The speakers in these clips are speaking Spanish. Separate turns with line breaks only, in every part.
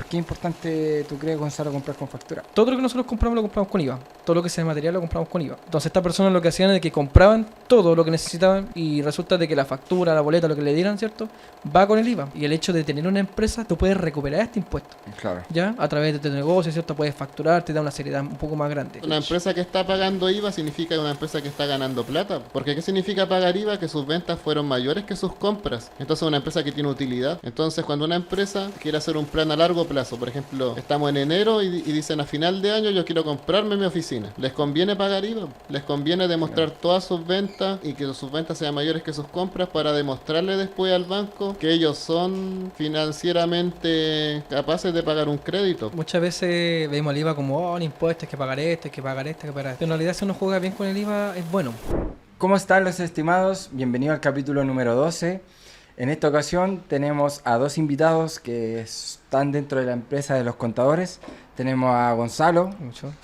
qué es importante, tú crees, Gonzalo, comprar con factura?
Todo lo que nosotros compramos lo compramos con IVA. Todo lo que sea material lo compramos con IVA. Entonces estas personas lo que hacían es que compraban todo lo que necesitaban y resulta de que la factura, la boleta, lo que le dieran, ¿cierto? Va con el IVA. Y el hecho de tener una empresa, tú puedes recuperar este impuesto.
Claro.
¿Ya? A través de tu negocio, ¿cierto? Puedes facturar, te da una seriedad un poco más grande.
Una empresa que está pagando IVA significa una empresa que está ganando plata. Porque ¿qué significa pagar IVA? Que sus ventas fueron mayores que sus compras. Entonces una empresa que tiene utilidad. Entonces cuando una empresa quiere hacer un plan a largo plazo, por ejemplo, estamos en enero y dicen a final de año yo quiero comprarme mi oficina. ¿Les conviene pagar IVA? ¿Les conviene demostrar todas sus ventas y que sus ventas sean mayores que sus compras para demostrarle después al banco que ellos son financieramente capaces de pagar un crédito?
Muchas veces vemos el IVA como, oh, el impuesto, hay que pagar esto, hay que pagar esto, hay que pagar esto. Pero en realidad si uno juega bien con el IVA es bueno.
¿Cómo están los estimados? Bienvenido al capítulo número 12. En esta ocasión tenemos a dos invitados que están dentro de la empresa de los contadores. Tenemos a Gonzalo,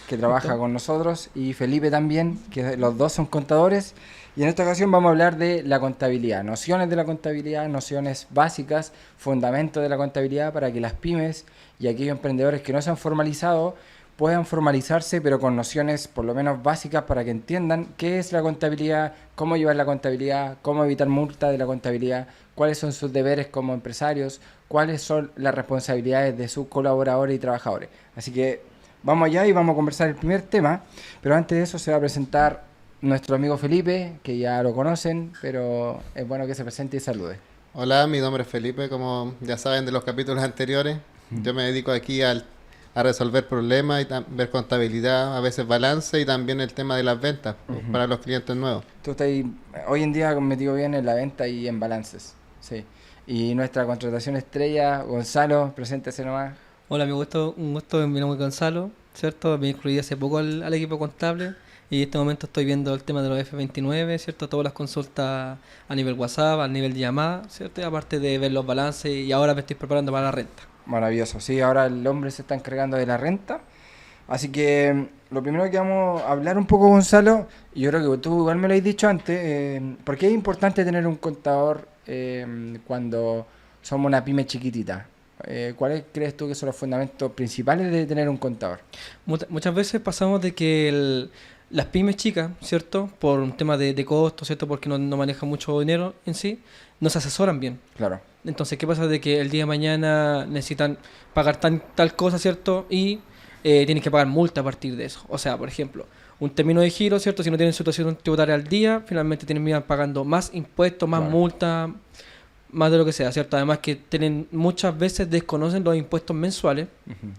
que trabaja con nosotros, y Felipe también, que los dos son contadores. Y en esta ocasión vamos a hablar de la contabilidad, nociones de la contabilidad, nociones básicas, fundamentos de la contabilidad para que las pymes y aquellos emprendedores que no se han formalizado puedan formalizarse, pero con nociones por lo menos básicas para que entiendan qué es la contabilidad, cómo llevar la contabilidad, cómo evitar multas de la contabilidad, cuáles son sus deberes como empresarios, cuáles son las responsabilidades de sus colaboradores y trabajadores. Así que vamos allá y vamos a conversar el primer tema, pero antes de eso se va a presentar nuestro amigo Felipe, que ya lo conocen, pero es bueno que se presente y salude.
Hola, mi nombre es Felipe, como ya saben de los capítulos anteriores. Yo me dedico aquí a resolver problemas y ver contabilidad, a veces balance y también el tema de las ventas para los clientes nuevos.
Tú estás hoy en día metido bien en la venta y en balances, sí. Y nuestra contratación estrella, Gonzalo, preséntese nomás.
Hola, un gusto, mi nombre es Gonzalo, ¿cierto? Me incluí hace poco al equipo contable y en este momento estoy viendo el tema de los F29, ¿cierto? Todas las consultas a nivel WhatsApp, a nivel de llamada, ¿cierto? Aparte de ver los balances y ahora me estoy preparando para la renta.
Maravilloso, sí, ahora el hombre se está encargando de la renta. Así que lo primero que vamos a hablar un poco, Gonzalo, y yo creo que tú igual me lo has dicho antes, ¿por qué es importante tener un contador cuando somos una pyme chiquitita? ¿Cuáles crees tú que son los fundamentos principales de tener un contador?
Muchas veces pasamos de que las pymes chicas, ¿cierto? Por un tema de costo, ¿cierto? Porque no manejan mucho dinero en sí, no se asesoran bien.
Claro.
Entonces, ¿qué pasa? De que el día de mañana necesitan pagar tal cosa, ¿cierto? Y tienen que pagar multa a partir de eso. O sea, por ejemplo, un término de giro, ¿cierto? Si no tienen situación tributaria al día, finalmente terminan pagando más impuestos, más multa, más de lo que sea, ¿cierto? Además que muchas veces desconocen los impuestos mensuales,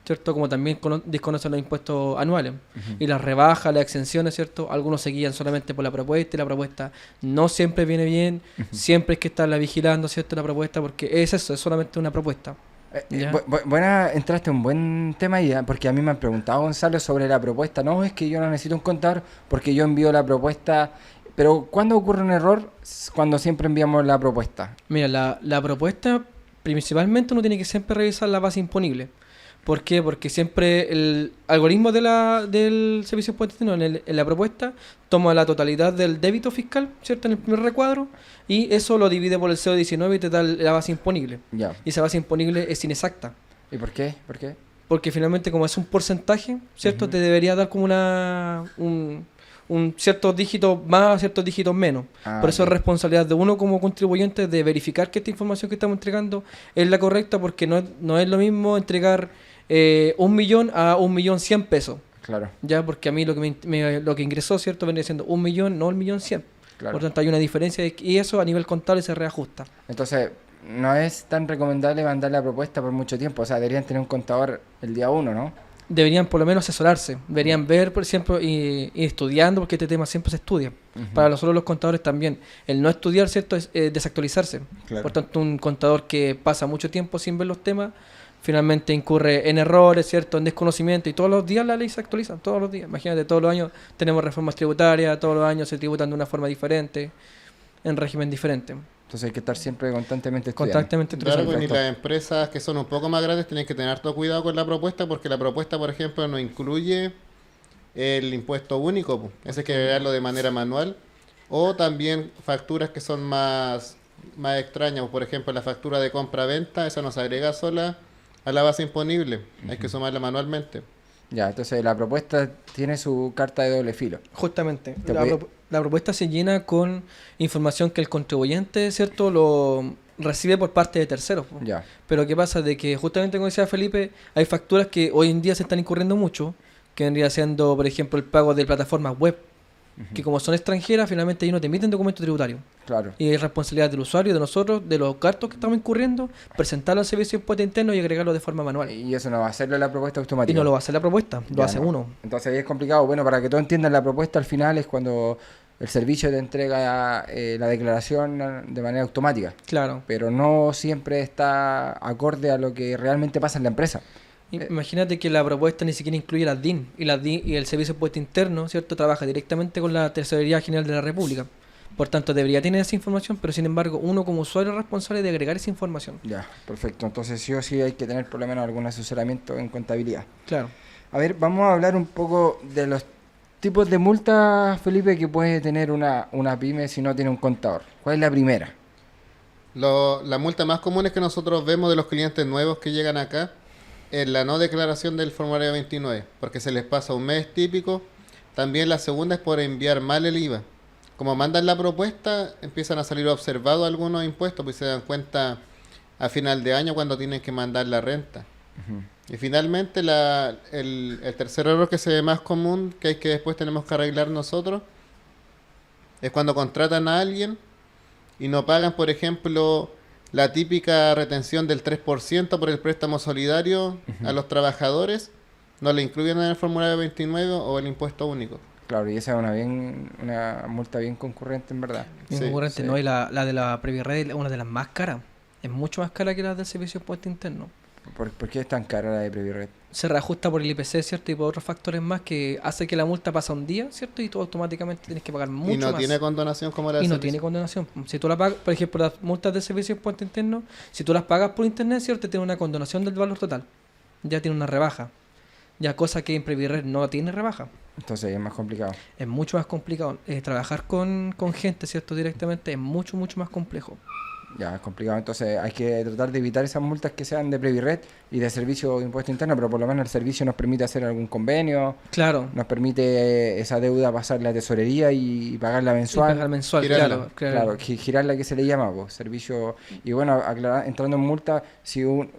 ¿cierto? Como también desconocen los impuestos anuales. Y las rebajas, las exenciones, ¿cierto? Algunos se guían solamente por la propuesta y la propuesta no siempre viene bien, siempre hay que estarla vigilando, ¿cierto? La propuesta, porque es eso, es solamente una propuesta.
Entraste en un buen tema ahí, porque a mí me han preguntado, Gonzalo, sobre la propuesta. No, es que yo no necesito un contador porque yo envío la propuesta. Pero ¿cuándo ocurre un error? Cuando siempre enviamos la propuesta.
Mira, la propuesta, principalmente uno tiene que siempre revisar la base imponible. ¿Por qué? Porque siempre el algoritmo del servicio de impuestos en la propuesta toma la totalidad del débito fiscal, ¿cierto? En el primer recuadro, y eso lo divide por el CO19 y te da la base imponible.
Ya.
Y esa base imponible es inexacta.
¿Y por qué? ¿Por qué?
Porque finalmente, como es un porcentaje, ¿cierto? Te debería dar como un ciertos dígitos más, ciertos dígitos menos. Por eso es responsabilidad de uno como contribuyente de verificar que esta información que estamos entregando es la correcta, porque no es lo mismo entregar 1.000.000 a 1.100.000 pesos.
Claro.
Ya, porque a mí lo que ingresó, ¿cierto? Vendría siendo 1.000.000, no 1.100.000.
Claro.
Por tanto, hay una diferencia y eso a nivel contable se reajusta.
Entonces, no es tan recomendable mandar la propuesta por mucho tiempo. O sea, deberían tener un contador el día 1, ¿no?
Deberían por lo menos asesorarse, deberían ver, por ejemplo, y estudiando, porque este tema siempre se estudia. Para nosotros los contadores también, el no estudiar, ¿cierto?, es desactualizarse.
Claro.
Por tanto, un contador que pasa mucho tiempo sin ver los temas, finalmente incurre en errores, ¿cierto?, en desconocimiento, y todos los días la ley se actualiza, todos los días. Imagínate, todos los años tenemos reformas tributarias, todos los años se tributan de una forma diferente, en régimen diferente.
Entonces hay que estar siempre constantemente estudiando.
Claro, pues, y las empresas que son un poco más grandes tienen que tener todo cuidado con la propuesta, porque la propuesta, por ejemplo, no incluye el impuesto único, pues. Ese hay que agregarlo de manera manual, o también facturas que son más extrañas, por ejemplo, la factura de compra-venta, esa no se agrega sola, a la base imponible. Hay que sumarla manualmente.
Ya, entonces la propuesta tiene su carta de doble filo.
Justamente.
Te
La,
puede-
la propuesta se llena con información que el contribuyente, ¿cierto?, lo recibe por parte de terceros, po.
Ya,
Pero ¿qué pasa? De que justamente como decía Felipe, hay facturas que hoy en día se están incurriendo mucho, que vendría siendo, por ejemplo, el pago de plataformas web, que como son extranjeras, finalmente ellos no te emiten documento tributario.
claro.
Y es responsabilidad del usuario, de nosotros, de los gastos que estamos incurriendo, presentarlo al servicio de impuesto interno y agregarlo de forma manual.
Y eso no va a hacerlo la propuesta automática.
Y no lo va a hacer la propuesta, lo
Ya,
hace
no.
uno.
Entonces ahí es complicado. Bueno, para que todos entiendan, la propuesta al final es cuando el servicio te entrega la declaración de manera automática,
Claro.
pero no siempre está acorde a lo que realmente pasa en la empresa.
Imagínate que la propuesta ni siquiera incluye las DIN y las DIN y el Servicio de Impuesto Interno, ¿cierto? Trabaja directamente con la Tesorería General de la República. Por tanto, debería tener esa información, pero sin embargo, uno como usuario es responsable de agregar esa información.
Ya, perfecto. Entonces sí o sí hay que tener por lo menos algún asesoramiento en contabilidad.
Claro.
A ver, vamos a hablar un poco de los tipos de multas, Felipe, que puede tener una pyme si no tiene un contador. ¿Cuál es la primera?
Las multas más comunes que nosotros vemos de los clientes nuevos que llegan acá es la no declaración del formulario 29, porque se les pasa un mes típico. También la segunda es por enviar mal el IVA. Como mandan la propuesta, empiezan a salir observados algunos impuestos, pues se dan cuenta a final de año cuando tienen que mandar la renta. Y finalmente el tercer error que se ve más común, que hay que después tenemos que arreglar nosotros, es cuando contratan a alguien y no pagan, por ejemplo, la típica retención del 3% por el préstamo solidario a los trabajadores, no le incluyen en el formulario 29 o el impuesto único.
Claro, y esa es una multa bien concurrente en verdad.
Bien
Sí,
concurrente,
sí.
¿no? Y la de la Previred es una de las más caras. Es mucho más cara que la del Servicio de Impuesto Interno.
¿Por qué es tan cara la de Previred?
Se reajusta por el IPC, ¿cierto? Y por otros factores más que hace que la multa pasa un día, ¿cierto? Y tú automáticamente tienes que pagar mucho
Y no
más.
tiene condonación como la
Y
del
no
servicio.
tiene condonación. Si tú la pagas, por ejemplo, las multas de servicio de impuesto interno, si tú las pagas por internet, ¿cierto? Te tiene una condonación del valor total. Ya tiene una rebaja. Ya cosa que en Previred no tiene rebaja.
Entonces es más complicado.
Es mucho más complicado. Trabajar con gente, ¿cierto? Directamente es mucho, mucho más complejo.
Ya, es complicado. Entonces hay que tratar de evitar esas multas que sean de Previred y de servicio de impuesto interno, pero por lo menos el servicio nos permite hacer algún convenio,
Claro.
nos permite esa deuda pasarla a tesorería y pagarla
Y
mensual.
pagar mensual,
Girarla.
claro.
Claro, girar la que se le llama, pues, servicio. Y bueno, entrando en multa, si un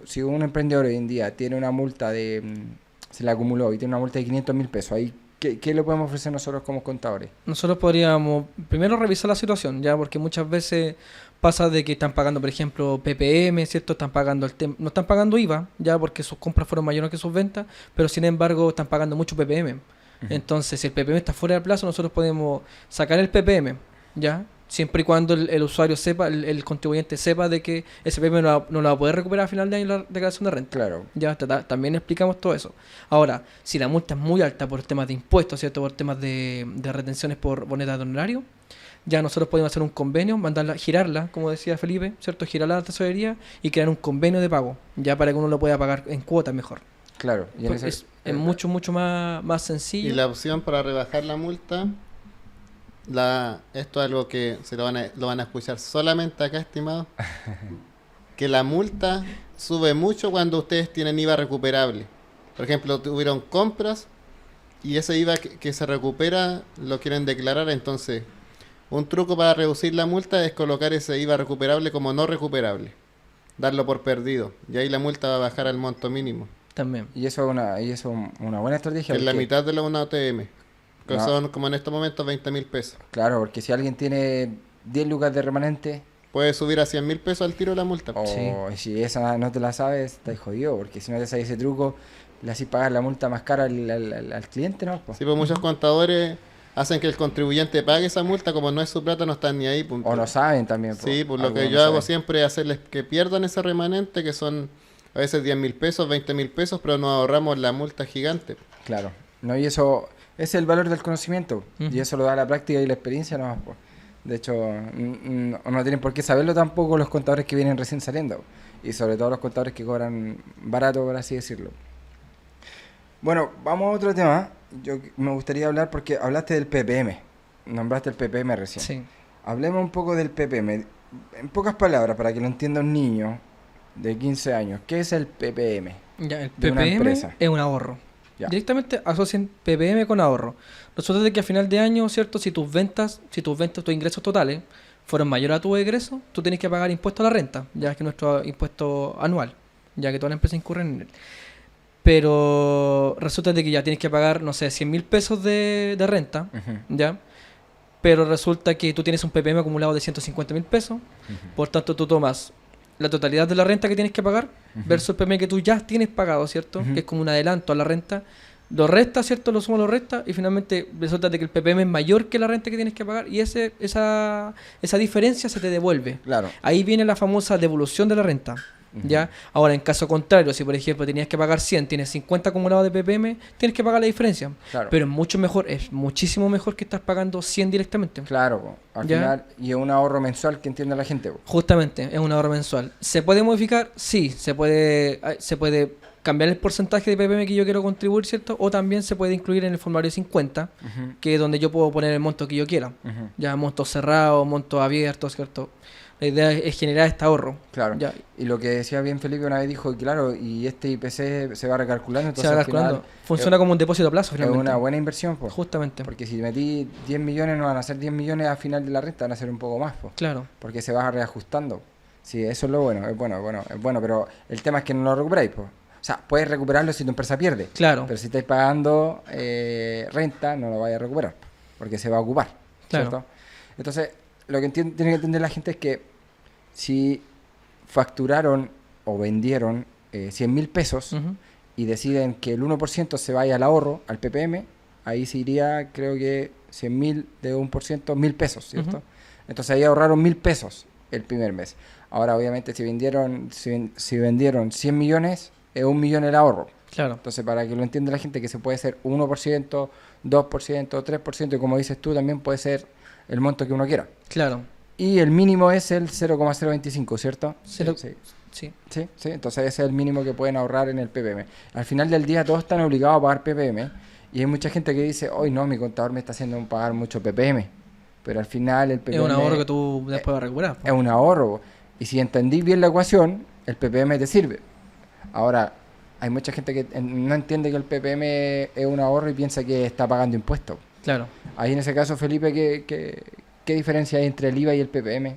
emprendedor hoy en día tiene una multa se le acumuló y tiene una multa de 500.000 pesos, ahí, ¿qué le podemos ofrecer nosotros como contadores?
Nosotros podríamos primero revisar la situación, ya, porque muchas veces pasa de que están pagando, por ejemplo, PPM, ¿cierto? Están pagando no están pagando IVA, ya, porque sus compras fueron mayores que sus ventas, pero sin embargo están pagando mucho PPM. Entonces, si el PPM está fuera del plazo, nosotros podemos sacar el PPM, ya, siempre y cuando el usuario sepa, el contribuyente sepa de que ese PPM no lo va a poder recuperar a final de año en la declaración de renta.
Claro,
Ya, también explicamos todo eso. Ahora, si la multa es muy alta por temas de impuestos, ¿cierto? Por temas de retenciones por boneta de honorario, ya nosotros podemos hacer un convenio, girarla, como decía Felipe, ¿cierto? Girarla a la tesorería y crear un convenio de pago, ya para que uno lo pueda pagar en cuotas mejor.
claro. Y en
Pues
ese-
es mucho, mucho más sencillo.
Y la opción para rebajar la multa, esto es algo que lo van a escuchar solamente acá, estimado, que la multa sube mucho cuando ustedes tienen IVA recuperable. Por ejemplo, tuvieron compras y ese IVA que se recupera lo quieren declarar, entonces un truco para reducir la multa es colocar ese IVA recuperable como no recuperable, darlo por perdido, y ahí la multa va a bajar al monto mínimo,
También.
y eso es una buena estrategia.
que es la
porque-
mitad de la una OTM, que
No.
son como en estos momentos 20.000 pesos.
Claro, porque si alguien tiene 10 lucas de remanente,
Puede subir a 100.000 pesos al tiro la multa.
o si esa no te la sabes, estás jodido, porque si no te sabes ese truco, le haces pagar la multa más cara al cliente, ¿no?
Sí, pues muchos contadores hacen que el contribuyente pague esa multa, como no es su plata, no están ni ahí. Punto.
O no saben también.
Sí, pues lo que
algunos
yo
no
hago
saben.
siempre es hacerles que pierdan ese remanente, que son a veces 10.000 pesos, 20.000 pesos, pero nos ahorramos la multa gigante.
Claro, no, y eso es el valor del conocimiento, y
Ujú.
eso lo da la práctica y la experiencia, ¿no? Pues, de hecho, no tienen por qué saberlo tampoco los contadores que vienen recién saliendo, y sobre todo los contadores que cobran barato, por así decirlo. Bueno, vamos a otro tema. Yo me gustaría hablar porque hablaste del PPM, nombraste el PPM recién.
Sí.
Hablemos un poco del PPM. En pocas palabras, para que lo entienda un niño, de 15 años, ¿qué es el PPM?
Ya, el
De una
PPM
empresa.
es un ahorro.
Ya.
Directamente asocian PPM con ahorro. Resulta de que a final de año, ¿cierto? Si tus ingresos totales fueron mayores a tu egreso, tú tienes que pagar impuesto a la renta, ya que nuestro impuesto anual, ya que todas las empresas incurren en él. Pero resulta de que ya tienes que pagar, no sé, 100.000 pesos de renta,
Ujú,
¿ya? Pero resulta que tú tienes un PPM acumulado de 150.000 pesos, por tanto tú tomas la totalidad de la renta que tienes que pagar
ujú.
versus el PPM que tú ya tienes pagado, ¿cierto?
Ujú.
Que es como un adelanto a la renta. Lo resta, ¿cierto? Lo suma, lo resta y finalmente resulta de que el PPM es mayor que la renta que tienes que pagar y esa diferencia se te devuelve.
Claro.
Ahí viene la famosa devolución de la renta.
Ujú.
¿Ya? Ahora, en caso contrario, si por ejemplo tenías que pagar 100, tienes 50 acumulados de PPM, tienes que pagar la diferencia.
Claro.
Pero es mucho mejor, es muchísimo mejor que estar pagando 100 directamente.
Claro, po. Al
¿Ya?
final, y es un ahorro mensual que entiende la gente, po.
Justamente, es un ahorro mensual. ¿Se puede modificar? Sí, se puede cambiar el porcentaje de PPM que yo quiero contribuir, ¿cierto? O también se puede incluir en el formulario 50,
Ujú,
que es donde yo puedo poner el monto que yo quiera.
ujú.
Ya, montos cerrados, montos abiertos, ¿cierto? La idea es generar este ahorro.
Claro.
Ya,
Y lo que decía bien Felipe una vez dijo, que claro, y este IPC se va recalculando,
se
entonces
va
al final
calculando. Funciona como un depósito a plazo,
es
finalmente.
una buena inversión, pues.
Justamente.
Porque si metí 10 millones, no van a ser 10 millones al final de la renta, van a ser un poco más, pues.
Claro,
Porque se va reajustando. Sí, eso es lo bueno, es bueno, pero el tema es que no lo recuperáis, pues. O sea, puedes recuperarlo si tu empresa pierde.
claro,
Pero si estáis pagando renta, no lo vais a recuperar, porque se va a ocupar,
Claro.
¿cierto? Entonces, lo que tiene que entender la gente es que si facturaron o vendieron 100.000 pesos
Ujú.
y deciden que el 1% se vaya al ahorro, al PPM, ahí se iría, creo que 100.000 de 1%, 1.000 pesos, ¿cierto?
Ujú.
Entonces ahí ahorraron 1.000 pesos el primer mes. Ahora, obviamente, si vendieron 100 millones, es 1 millón el ahorro.
Claro,
Entonces, para que lo entienda la gente, que se puede ser 1%, 2%, 3%, y como dices tú, también puede ser el monto que uno quiera.
claro.
Y el mínimo es el 0,025, ¿cierto?
Cero-
Sí,
Sí,
sí. Entonces ese es el mínimo que pueden ahorrar en el PPM. Al final del día todos están obligados a pagar PPM. Y hay mucha gente que dice, hoy no, mi contador me está haciendo pagar mucho PPM. Pero al final el PPM
es un ahorro que tú después vas a recuperar.
es un ahorro. Y si entendí bien la ecuación, el PPM te sirve. Ahora, hay mucha gente que no entiende que el PPM es un ahorro y piensa que está pagando impuestos.
Claro.
Ahí en ese caso, Felipe, ¿qué diferencia hay entre el IVA y el PPM?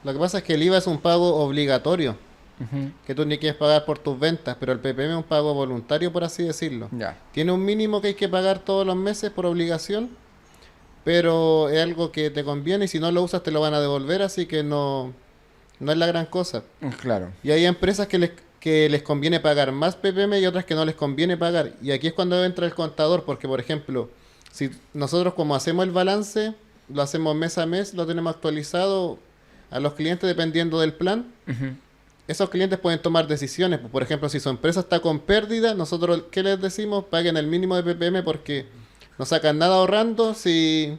Lo que pasa es que el IVA es un pago obligatorio
Ujú.
que tú ni quieres pagar por tus ventas, pero el PPM es un pago voluntario, por así decirlo.
Ya,
Tiene un mínimo que hay que pagar todos los meses por obligación, pero es algo que te conviene y si no lo usas te lo van a devolver, así que no es la gran cosa.
claro.
Y hay empresas que les conviene pagar más PPM y otras que no les conviene pagar. Y aquí es cuando entra el contador, porque por ejemplo, si nosotros como hacemos el balance, lo hacemos mes a mes, lo tenemos actualizado a los clientes dependiendo del plan.
Ujú.
Esos clientes pueden tomar decisiones. Por ejemplo, si su empresa está con pérdida, nosotros, ¿qué les decimos? Paguen el mínimo de PPM porque no sacan nada ahorrando. Si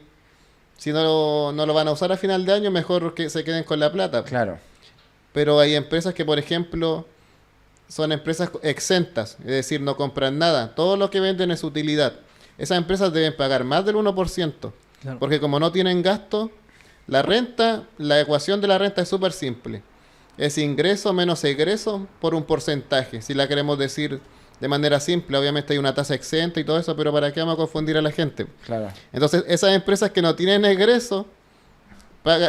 no lo van a usar a final de año, mejor que se queden con la plata.
Claro.
Pero hay empresas que, por ejemplo, son empresas exentas, es decir, no compran nada. Todo lo que venden es utilidad. Esas empresas deben pagar más del 1%,
Claro.
porque como no tienen gasto, la ecuación de la renta es súper simple. Es ingreso menos egreso por un porcentaje. Si la queremos decir de manera simple, obviamente hay una tasa exenta y todo eso, pero ¿para qué vamos a confundir a la gente?
Claro.
Entonces, esas empresas que no tienen egreso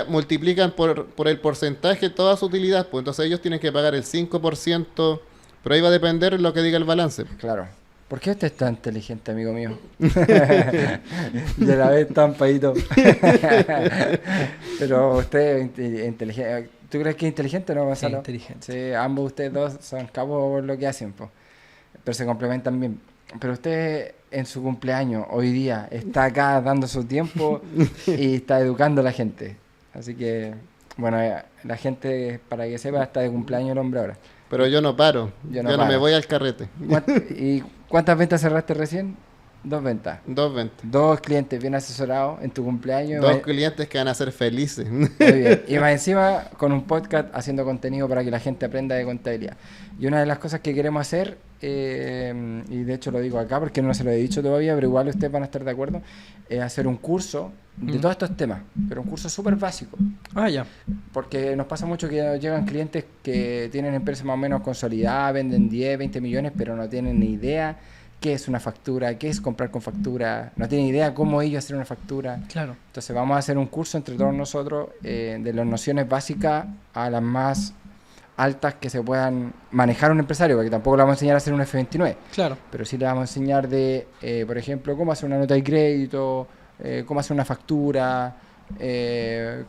multiplican por el porcentaje toda su utilidad, pues entonces ellos tienen que pagar el 5%, pero ahí va a depender lo que diga el balance.
Claro. ¿Por qué usted es tan inteligente, amigo mío? De la vez tan paíto. Pero usted es inteligente. ¿Tú crees que es inteligente o no, Gonzalo?
inteligente.
Sí, ambos ustedes dos son cabos por lo que hacen, po. Pero se complementan bien. Pero usted en su cumpleaños, hoy día, está acá dando su tiempo y está educando a la gente. Así que, bueno, la gente, para que sepa, está de cumpleaños el hombre ahora.
Pero yo no paro,
Yo
yo
no
no me
paro.
voy al carrete.
¿Y cuántas ventas cerraste recién? 2 ventas.
2 ventas.
2 clientes bien asesorados en tu cumpleaños.
2 clientes que van a ser felices.
Muy bien. Y más encima con un podcast haciendo contenido para que la gente aprenda de contabilidad. Y una de las cosas que queremos hacer, y de hecho lo digo acá porque no se lo he dicho todavía, pero igual ustedes van a estar de acuerdo, es hacer un curso de todos estos temas, pero un curso súper básico.
Ah, ya.
Porque nos pasa mucho que llegan clientes que tienen empresas más o menos consolidadas, venden 10, 20 millones, pero no tienen ni idea qué es una factura, qué es comprar con factura, no tienen idea cómo ellos hacer una factura.
Claro.
Entonces vamos a hacer un curso entre todos nosotros de las nociones básicas a las más altas que se puedan manejar un empresario, porque tampoco le vamos a enseñar a hacer un F29,
Claro.
pero sí le vamos a enseñar de, por ejemplo, cómo hacer una nota de crédito, cómo hacer una factura,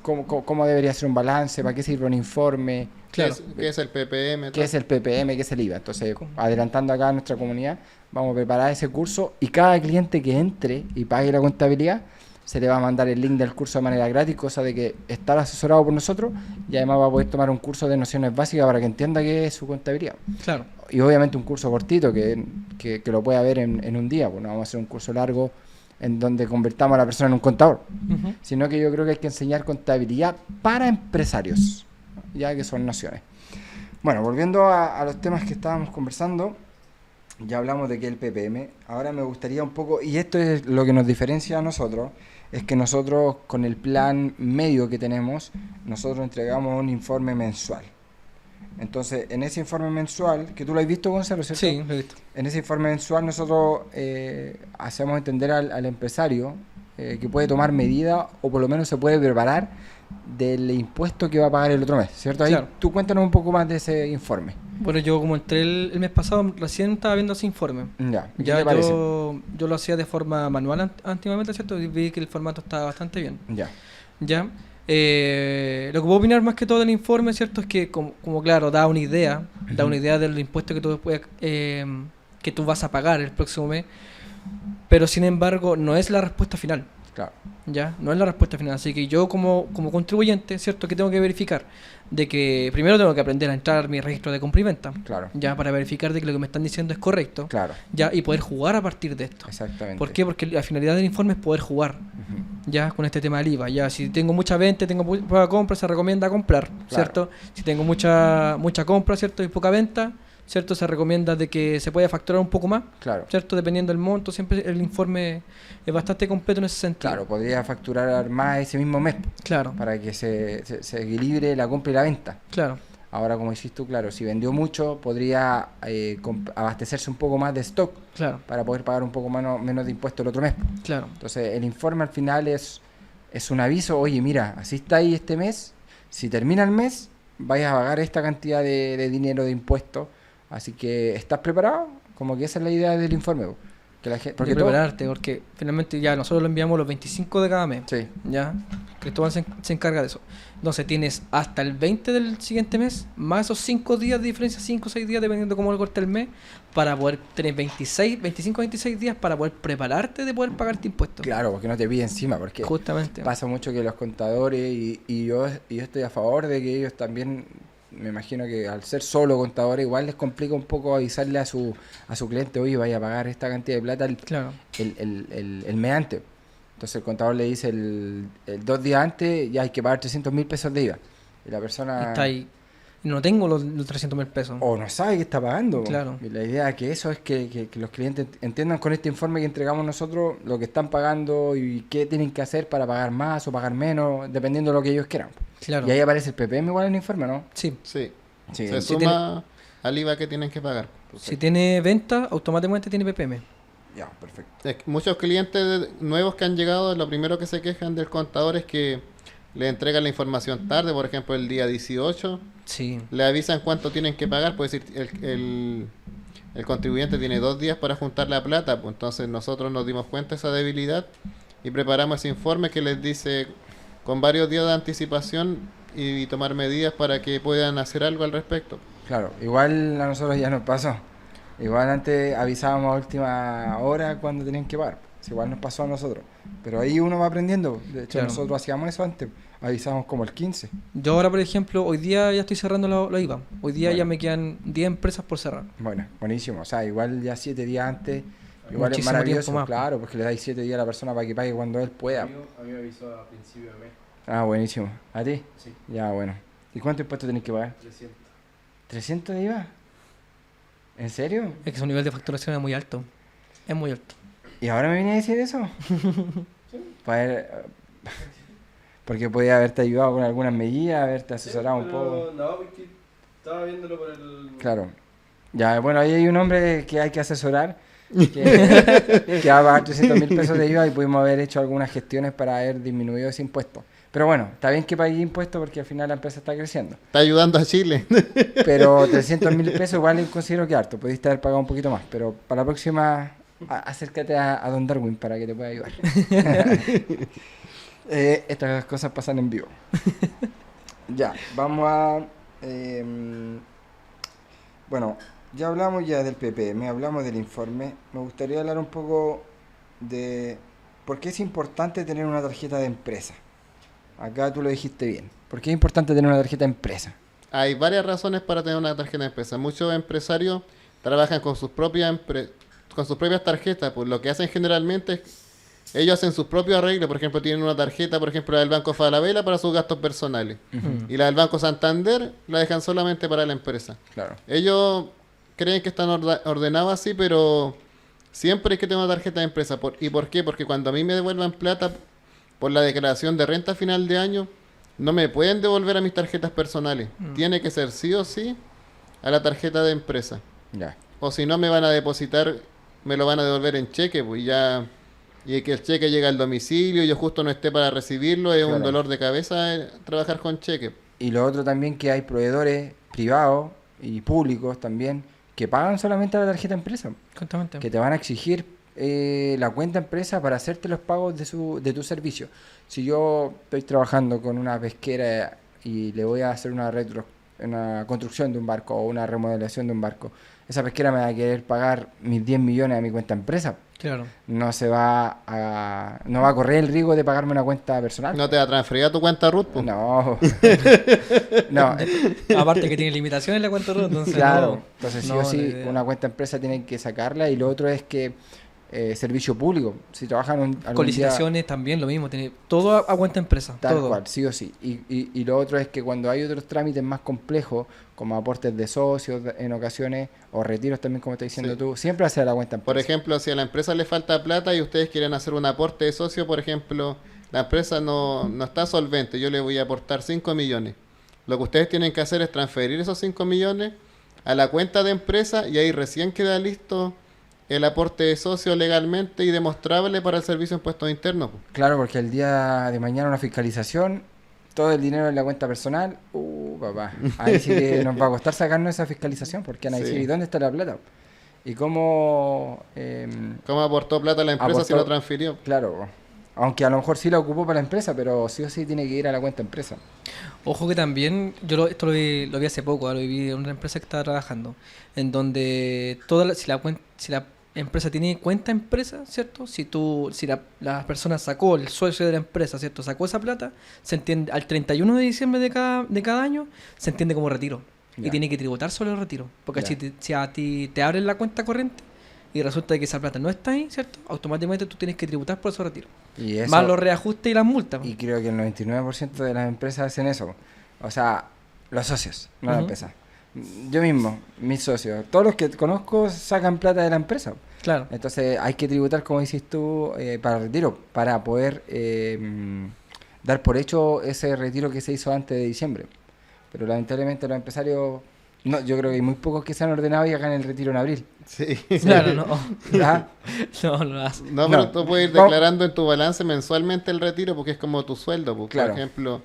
cómo debería ser un balance, para qué sirve un informe,
Claro.
¿Qué es el PPM?
qué es el PPM, qué es el IVA. Entonces, adelantando acá a nuestra comunidad, vamos a preparar ese curso y cada cliente que entre y pague la contabilidad, se le va a mandar el link del curso de manera gratis, cosa de que estar asesorado por nosotros y además va a poder tomar un curso de nociones básicas para que entienda qué es su contabilidad.
Claro.
Y obviamente un curso cortito que lo pueda ver en un día, pues no vamos a hacer un curso largo en donde convertamos a la persona en un contador,
Ujú.
sino que yo creo que hay que enseñar contabilidad para empresarios, ya que son nociones. Bueno, volviendo a los temas que estábamos conversando, ya hablamos de qué es el PPM, ahora me gustaría un poco, y esto es lo que nos diferencia a nosotros, es que nosotros con el plan medio que tenemos, nosotros entregamos un informe mensual. Entonces, en ese informe mensual, que tú lo has visto, Gonzalo, ¿cierto?
Sí, lo he visto.
En ese informe mensual nosotros hacemos entender al empresario que puede tomar medidas o por lo menos se puede preparar del impuesto que va a pagar el otro mes, ¿cierto? Ahí
Claro.
tú cuéntanos un poco más de ese informe.
Bueno, yo como entré el mes pasado, recién estaba viendo ese informe.
Ya, ¿qué
Ya
te parece?
yo lo hacía de forma manual antiguamente, ¿cierto? Y vi que el formato estaba bastante bien.
Ya,
Ya. Lo que puedo opinar más que todo del informe, ¿cierto? Es que como claro, da una idea del impuesto que tú vas a pagar el próximo mes, pero sin embargo no es la respuesta final.
claro,
Ya, no es la respuesta final. Así que yo como contribuyente, ¿cierto? Que tengo que verificar de que primero tengo que aprender a entrar a mi registro de compra y venta,
claro,
ya, para verificar de que lo que me están diciendo es correcto,
claro,
ya, y poder jugar a partir de esto.
exactamente.
¿Por qué? Porque la finalidad del informe es poder jugar,
Ujú.
ya, con este tema del IVA. Ya, si tengo mucha venta, tengo poca compra, se recomienda comprar, ¿cierto? Si tengo mucha compra, ¿cierto? Y poca venta, ¿cierto? Se recomienda de que se pueda facturar un poco más,
Claro,
¿cierto? Dependiendo del monto, siempre el informe es bastante completo en ese sentido.
claro, podría facturar más ese mismo mes
Claro,
para que se equilibre la compra y la venta.
claro,
Ahora, como decís tú, claro, si vendió mucho, podría abastecerse un poco más de stock
claro,
para poder pagar un poco menos de impuesto el otro mes.
claro.
Entonces, el informe al final es un aviso, oye, mira, así está ahí este mes, si termina el mes, vayas a pagar esta cantidad de dinero de impuestos, así que, ¿estás preparado? Como que esa es la idea del informe, po. Que la gente,
Porque prepararte, porque finalmente ya nosotros lo enviamos los 25 de cada mes.
Sí,
Ya, Cristóbal se encarga de eso. Entonces tienes hasta el 20 del siguiente mes, más esos 5 días de diferencia, 5 o 6 días, dependiendo de cómo lo corte el mes, para poder tener 25 o 26 días para poder prepararte de poder pagarte impuestos.
claro, porque no te pide encima, porque
Justamente.
pasa mucho que los contadores, y yo estoy a favor de que ellos también, me imagino que al ser solo contadores, igual les complica un poco avisarle a su cliente, oye, vaya a pagar esta cantidad de plata
Claro,
el mes antes. Entonces el contador le dice el 2 días antes, ya hay que pagar 300.000 pesos de IVA. Y la persona
está ahí. Y no tengo los 300.000 pesos.
o no sabe qué está pagando.
Claro.
Y la idea es que eso es que los clientes entiendan con este informe que entregamos nosotros lo que están pagando y qué tienen que hacer para pagar más o pagar menos, dependiendo de lo que ellos quieran.
Claro.
Y ahí aparece el PPM igual en el informe, ¿no?
Sí.
Sí.
Sí.
Se
Sí,
suma al IVA que tienen que pagar.
Si tiene venta, automáticamente tiene PPM.
Ya, perfecto.
Muchos clientes nuevos que han llegado, lo primero que se quejan del contador es que le entregan la información tarde, por ejemplo el día 18,
Sí.
le avisan cuánto tienen que pagar, pues decir, el contribuyente tiene 2 días para juntar la plata, pues entonces nosotros nos dimos cuenta de esa debilidad y preparamos ese informe que les dice con varios días de anticipación y tomar medidas para que puedan hacer algo al respecto.
Claro, igual a nosotros ya nos pasó. Igual antes avisábamos a última hora cuando tenían que pagar. Igual nos pasó a nosotros. Pero ahí uno va aprendiendo. De hecho,
Claro.
nosotros hacíamos eso antes. Avisábamos como el 15.
Yo ahora, por ejemplo, hoy día ya estoy cerrando la IVA. Hoy día
Bueno.
ya me quedan 10 empresas por cerrar.
Bueno, buenísimo. O sea, igual ya 7 días antes Igual es
muchísimo
maravilloso,
tiempo más.
claro, porque le dais 7 días a la persona para que pague cuando él pueda.
A mí me avisó a principio de mes.
Ah, buenísimo. ¿A ti?
Sí,
Ya, bueno. ¿Y cuánto impuesto tenés que pagar?
300.
¿300 de IVA? ¿En serio?
Es que su nivel de facturación es muy alto. Es muy alto.
¿Y ahora me viene a decir eso? Para ver, porque podía haberte ayudado con algunas medidas, haberte asesorado un poco.
No, porque estaba viéndolo por el...
Claro. Ya, bueno, ahí hay un hombre que hay que asesorar, que va a pagar 300.000 pesos de IVA y pudimos haber hecho algunas gestiones para haber disminuido ese impuesto. Pero bueno, está bien que pague impuestos porque al final la empresa está creciendo.
Está ayudando a Chile.
Pero 300.000 pesos igual considero que harto, pudiste haber pagado un poquito más. Pero para la próxima, acércate a Don Darwin para que te pueda ayudar. Estas cosas pasan en vivo. Ya, vamos a... bueno, ya hablamos ya del PPM, hablamos del informe. Me gustaría hablar un poco de por qué es importante tener una tarjeta de empresa. Acá tú lo dijiste bien. ¿Por qué es importante tener una tarjeta de empresa?
Hay varias razones para tener una tarjeta de empresa. Muchos empresarios trabajan con sus propias tarjetas. Pues lo que hacen generalmente es ellos hacen sus propios arreglos. Por ejemplo, tienen una tarjeta, por ejemplo, la del Banco Falabella para sus gastos personales. Y la del Banco Santander la dejan solamente para la empresa.
Claro.
Ellos creen que están ordenados así, pero siempre hay que tener una tarjeta de empresa. ¿Y por qué? Porque cuando a mí me devuelvan plata por la declaración de renta a final de año, no me pueden devolver a mis tarjetas personales. Tiene que ser sí o sí a la tarjeta de empresa.
Ya.
O si no, me van a depositar, me lo van a devolver en cheque, pues ya... Y que el cheque llega al domicilio y yo justo no esté para recibirlo, es un
Claro.
dolor de cabeza trabajar con cheque.
Y lo otro también que hay proveedores privados y públicos también que pagan solamente la tarjeta empresa.
Exactamente.
Que te van a exigir la cuenta empresa para hacerte los pagos de tu servicio. Si yo estoy trabajando con una pesquera y le voy a hacer una construcción de un barco o una remodelación de un barco, esa pesquera me va a querer pagar mis 10 millones a mi cuenta empresa.
Claro.
No va a correr el riesgo de pagarme una cuenta personal.
No te va a transferir a tu cuenta RUT, pues.
No. No.
Aparte que tiene limitaciones la cuenta RUT, entonces
Claro,
no.
entonces sí
No,
o
la
sí,
idea.
una cuenta empresa tienen que sacarla y lo otro es que servicio público, si trabajan algún
Con
día,
licitaciones también lo mismo, tiene todo a cuenta empresa.
tal
todo.
cual, sí o sí. Y lo otro es que cuando hay otros trámites más complejos, como aportes de socios en ocasiones, o retiros también, como estás diciendo
Sí.
tú, siempre hacer la cuenta empresa.
Por ejemplo, si a la empresa le falta plata y ustedes quieren hacer un aporte de socio, por ejemplo, la empresa no está solvente, yo le voy a aportar 5 millones. Lo que ustedes tienen que hacer es transferir esos 5 millones a la cuenta de empresa y ahí recién queda listo el aporte de socio legalmente y demostrable para el servicio de impuestos internos. Pues.
Claro, porque el día de mañana una fiscalización, todo el dinero en la cuenta personal, papá, ahí sí que nos va a costar sacarnos esa fiscalización, porque van a decir,
Sí.
¿y dónde está la plata? Y cómo,
¿Cómo aportó plata a la empresa si
Aportó-
lo transfirió?
claro, aunque a lo mejor sí la ocupó para la empresa, pero sí o sí tiene que ir a la cuenta empresa.
Ojo que también, esto lo vi hace poco, lo vi en una empresa que estaba trabajando, en donde si la empresa tiene cuenta empresa, ¿cierto? Si la persona sacó, el socio de la empresa, ¿cierto? Sacó esa plata, se entiende, al 31 de diciembre de cada año, se entiende como retiro.
Ya.
Y tiene que tributar sobre el retiro. Porque
Ya.
si a ti te abren la cuenta corriente y resulta que esa plata no está ahí, ¿cierto? Automáticamente tú tienes que tributar por ese retiro.
Y eso,
Más los reajustes y las multas.
y creo que el 99% de las empresas hacen eso. O sea, los socios, no la
Ujú.
empresa. Yo mismo, mis socios, todos los que conozco sacan plata de la empresa.
Claro.
Entonces hay que tributar, como dices tú, para el retiro, para poder dar por hecho ese retiro que se hizo antes de diciembre. Pero lamentablemente los empresarios, no, yo creo que hay muy pocos que se han ordenado y hagan el retiro en abril.
Sí.
Claro, no.
¿Ah?
No, no lo hace.
No, pero
No.
tú puedes ir
No.
declarando en tu balance mensualmente el retiro porque es como tu sueldo. Pues.
Claro.
Por ejemplo,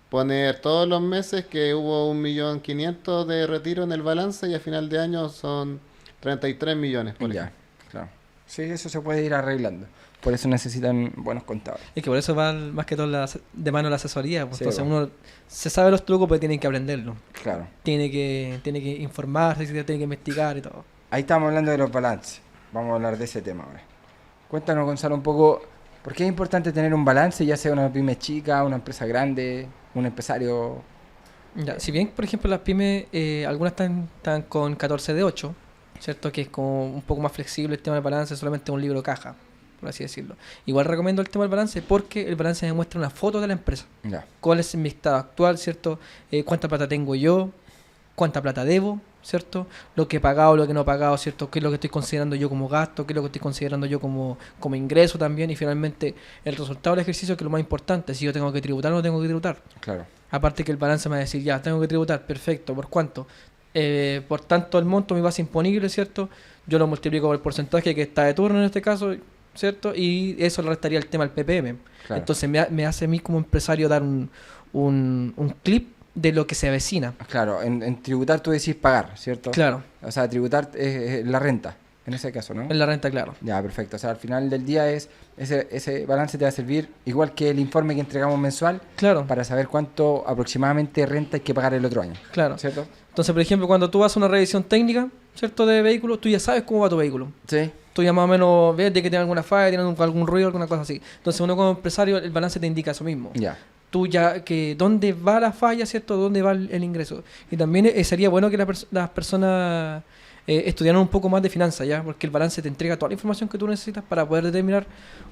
poner todos los meses que hubo 1.500.000 de retiro en el balance y a final de año son 33 millones. Por
Ya, claro. Sí, eso se puede ir arreglando. Por eso necesitan buenos contadores.
Es que por eso va más que todo de mano la asesoría. Pues.
Sí,
Entonces
bueno.
uno se sabe los trucos, pero tiene que aprenderlo.
Claro.
Tiene que informarse, tiene que investigar y todo.
Ahí estamos hablando de los balances. Vamos a hablar de ese tema ahora. Cuéntanos, Gonzalo, un poco, ¿por qué es importante tener un balance, ya sea una pyme chica, una empresa grande, un empresario?
Ya, si bien, por ejemplo, las pymes, algunas están con 14 de 8, ¿cierto? Que es como un poco más flexible el tema del balance, solamente un libro caja, por así decirlo. Igual recomiendo el tema del balance porque el balance me muestra una foto de la empresa.
Ya.
¿Cuál es mi estado actual, cierto? ¿Cuánta plata tengo yo? ¿Cuánta plata debo? ¿Cierto? Lo que he pagado, lo que no he pagado, ¿cierto? ¿Qué es lo que estoy considerando yo como gasto? ¿Qué es lo que estoy considerando yo como ingreso también? Y finalmente el resultado del ejercicio, que es lo más importante. Si yo tengo que tributar o no tengo que tributar.
Claro.
Aparte que el balance me va a decir, ya, tengo que tributar, perfecto, ¿por cuánto? Por tanto el monto, mi base imponible, ¿cierto? Yo lo multiplico por el porcentaje que está de turno en este caso, ¿cierto? Y eso le restaría el tema al PPM.
Claro.
Entonces me hace a mí como empresario dar un clip de lo que se avecina.
Claro, en tributar tú decís pagar, ¿cierto?
Claro,
O sea, tributar es la renta, en ese caso, ¿no?
en la renta, claro.
Ya, perfecto. O sea, al final del día ese balance te va a servir, igual que el informe que entregamos mensual,
Claro,
para saber cuánto aproximadamente renta hay que pagar el otro año,
claro.
¿cierto?
Entonces, por ejemplo, cuando tú vas a una revisión técnica, ¿cierto? De vehículo, tú ya sabes cómo va tu vehículo.
Sí.
Tú ya más o menos ves de que tiene alguna falla, tiene algún ruido, alguna cosa así. Entonces, uno como empresario, el balance te indica eso mismo.
Ya.
Tú ya, que dónde va la falla, ¿cierto? Dónde va el ingreso. Y también sería bueno que las personas estudiaran un poco más de finanzas, ¿ya? Porque el balance te entrega toda la información que tú necesitas para poder determinar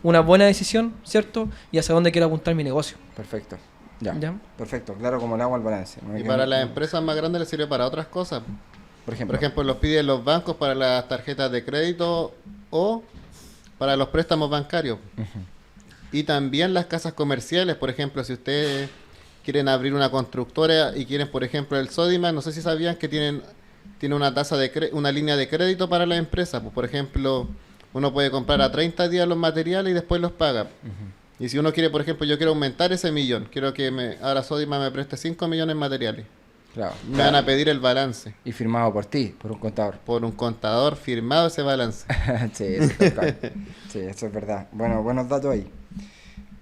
una buena decisión, ¿cierto? Y hacia dónde quiero apuntar mi negocio.
Perfecto. Ya.
¿Ya?
Perfecto. Claro como el agua al balance. ¿no?
Y para las empresas más grandes les sirve para otras cosas.
Por ejemplo.
Por ejemplo, los piden los bancos para las tarjetas de crédito o para los préstamos bancarios. Y también las casas comerciales, por ejemplo, si ustedes quieren abrir una constructora y quieren, por ejemplo, el Sodimac, no sé si sabían que tiene una tasa una línea de crédito para la empresa. Pues, por ejemplo, uno puede comprar a 30 días los materiales y después los paga. Y si uno quiere, por ejemplo, yo quiero aumentar ese millón, quiero que ahora Sodimac me preste 5 millones en materiales.
Claro.
Me van a pedir el balance
Y firmado por ti, por un contador.
por un contador firmado ese balance.
Sí, eso es tal cual. Sí, eso es verdad. Bueno, buenos datos ahí.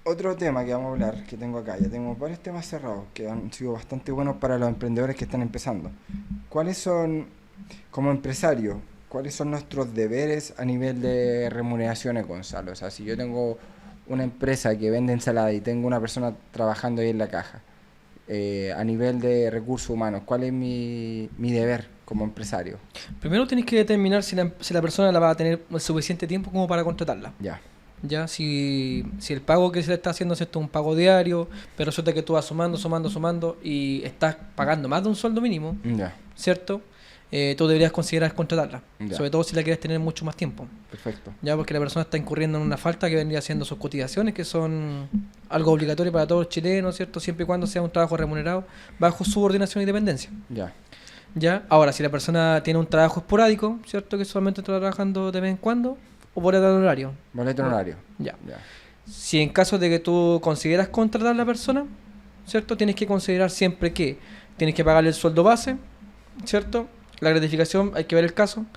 Otro tema que vamos a hablar, que tengo acá, ya tengo varios temas cerrados que han sido bastante buenos para los emprendedores que están empezando. ¿Cuáles son, como empresario, cuáles son nuestros deberes a nivel de remuneraciones, Gonzalo? O sea, si yo tengo una empresa que vende ensalada y tengo una persona trabajando ahí en la caja, a nivel de recursos humanos, ¿cuál es mi deber como empresario?
Primero tienes que determinar si la persona la va a tener el suficiente tiempo como para contratarla.
Ya.
Ya, si el pago que se le está haciendo es un pago diario, pero resulta que tú vas sumando y estás pagando más de un sueldo mínimo,
Ya.
¿cierto? Tú deberías considerar contratarla,
Ya.
sobre todo si la quieres tener mucho más tiempo.
Perfecto.
Ya, porque la persona está incurriendo en una falta que vendría siendo sus cotizaciones, que son algo obligatorio para todos los chilenos, ¿cierto? Siempre y cuando sea un trabajo remunerado bajo subordinación y dependencia.
Ya.
Ya, ahora, si la persona tiene un trabajo esporádico, ¿cierto? Que solamente está trabajando de vez en cuando, o por el horario.
Boleto horario.
Ya.
Ya.
Si en caso de que tú consideras contratar a la persona, ¿cierto? Tienes que considerar siempre que tienes que pagarle el sueldo base, ¿cierto? La gratificación, hay que ver el caso,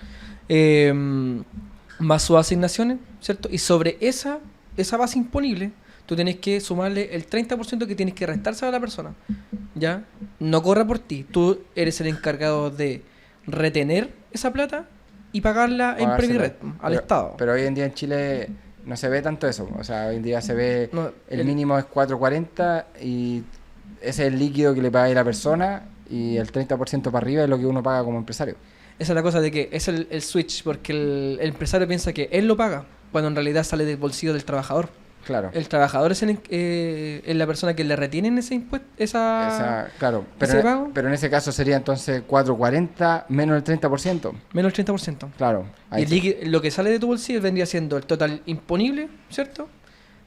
más sus asignaciones, ¿cierto? Y sobre esa base imponible, tú tienes que sumarle el 30% que tienes que restarse a la persona, ¿ya? No corra por ti, tú eres el encargado de retener esa plata y pagarla en
Pagársela.
Previred al Estado.
Pero hoy en día en Chile no se ve tanto eso. O sea, hoy en día se ve,
No,
el mínimo es 4.40 y ese es el líquido que le paga a la persona y el 30% para arriba es lo que uno paga como empresario.
Esa es la cosa de que es el switch, porque el empresario piensa que él lo paga, cuando en realidad sale del bolsillo del trabajador.
Claro.
El trabajador es la persona que le retienen ese impuesto,
Claro,
¿ese pago?
pero en ese caso sería entonces 4.40 menos el 30%.
menos el 30%.
Claro.
Y
Ahí
el lo que sale de tu bolsillo vendría siendo el total imponible, ¿cierto?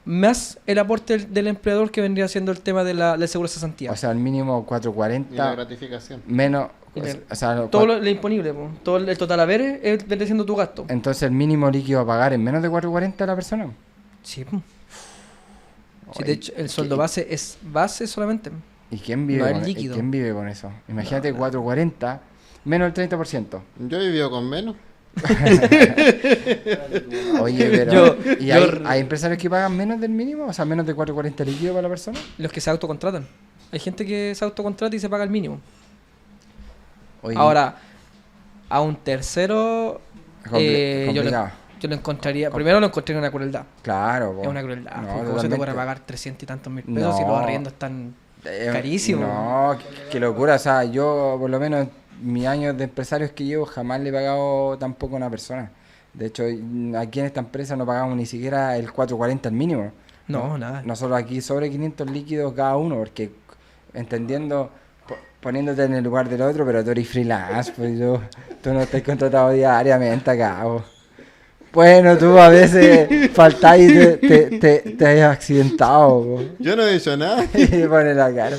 Más el aporte del empleador, que vendría siendo el tema del seguro de cesantía.
o sea, el mínimo
Y la
4.40
gratificación.
menos...
Y la-
O sea,
todo lo imponible, po. Todo el total haber vendría siendo tu gasto.
entonces el mínimo líquido a pagar es menos de 4.40 a la persona.
Sí, po. Sí,
Oye,
de hecho, el sueldo
¿qué-
base es base solamente.
¿Y quién vive,
No es
con,
líquido.
¿y quién vive con eso? Imagínate 4.40 menos el 30%.
Yo he vivido con menos.
Oye, pero... ¿Y
yo-
hay empresarios que pagan menos del mínimo? O sea, menos de 4.40 líquido para la persona.
Los que se autocontratan. Hay gente que se autocontrata y se paga el mínimo.
Oye,
Ahora, a un tercero,
complicado.
yo lo encontraría... Primero lo encontraría una crueldad.
Claro, po.
Es una crueldad.
No,
porque ¿cómo se te puede
totalmente.
pagar 300 y tantos mil pesos si
No.
los arriendos están carísimos?
No, qué locura. O sea, yo por lo menos mis años de empresarios que llevo jamás le he pagado tampoco a una persona. De hecho, aquí en esta empresa no pagamos ni siquiera el 440 al mínimo.
No, nada.
Nosotros aquí sobre 500 líquidos cada uno, porque entendiendo, poniéndote en el lugar del otro, pero tú eres freelance, pues tú no estás contratado diariamente acá. Bueno, tú a veces faltás y te has accidentado.
Yo no he dicho nada.
Y pone la cara.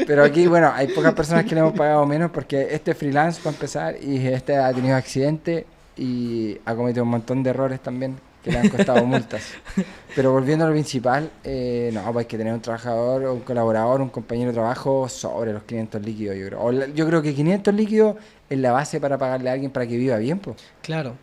Pero aquí, bueno, hay pocas personas que le hemos pagado menos porque este es freelance para empezar y este ha tenido accidente y ha cometido un montón de errores también que le han costado multas. Pero volviendo a lo principal, no, pues hay que tener un trabajador, un colaborador, un compañero de trabajo sobre los 500 líquidos, yo creo. Yo creo que 500 líquidos es la base para pagarle a alguien para que viva bien, pues.
Claro.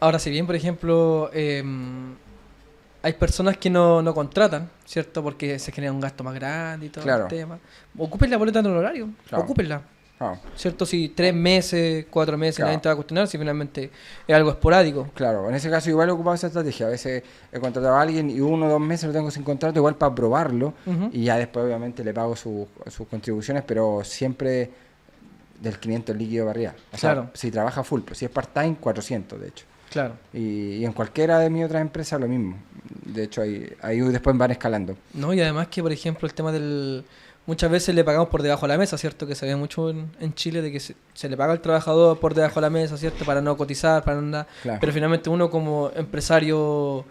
Ahora, si bien, por ejemplo, hay personas que no contratan, ¿cierto? Porque se genera un gasto más grande y todo
Claro.
el tema. Ocupen la boleta de honorario,
Claro.
ocúpenla.
Ah,
¿Cierto? Si 3 meses, 4 meses,
Claro.
nadie te va a cuestionar, si finalmente es algo esporádico.
claro, en ese caso igual he ocupado esa estrategia. A veces he contratado a alguien y 1 o 2 meses lo tengo sin contrato, igual para probarlo.
Ujú.
Y ya después obviamente le pago sus contribuciones, pero siempre del 500 líquido para arriba. O sea,
Claro.
si trabaja full, pues si es part-time, 400 de hecho.
Claro.
Y en cualquiera de mis otras empresas lo mismo. De hecho, ahí después van escalando.
No, y además que, por ejemplo, el tema del... Muchas veces le pagamos por debajo de la mesa, ¿cierto? Que se ve mucho en Chile de que se le paga al trabajador por debajo de la mesa, ¿cierto? Para no cotizar, para no nada.
Claro.
Pero finalmente uno como empresario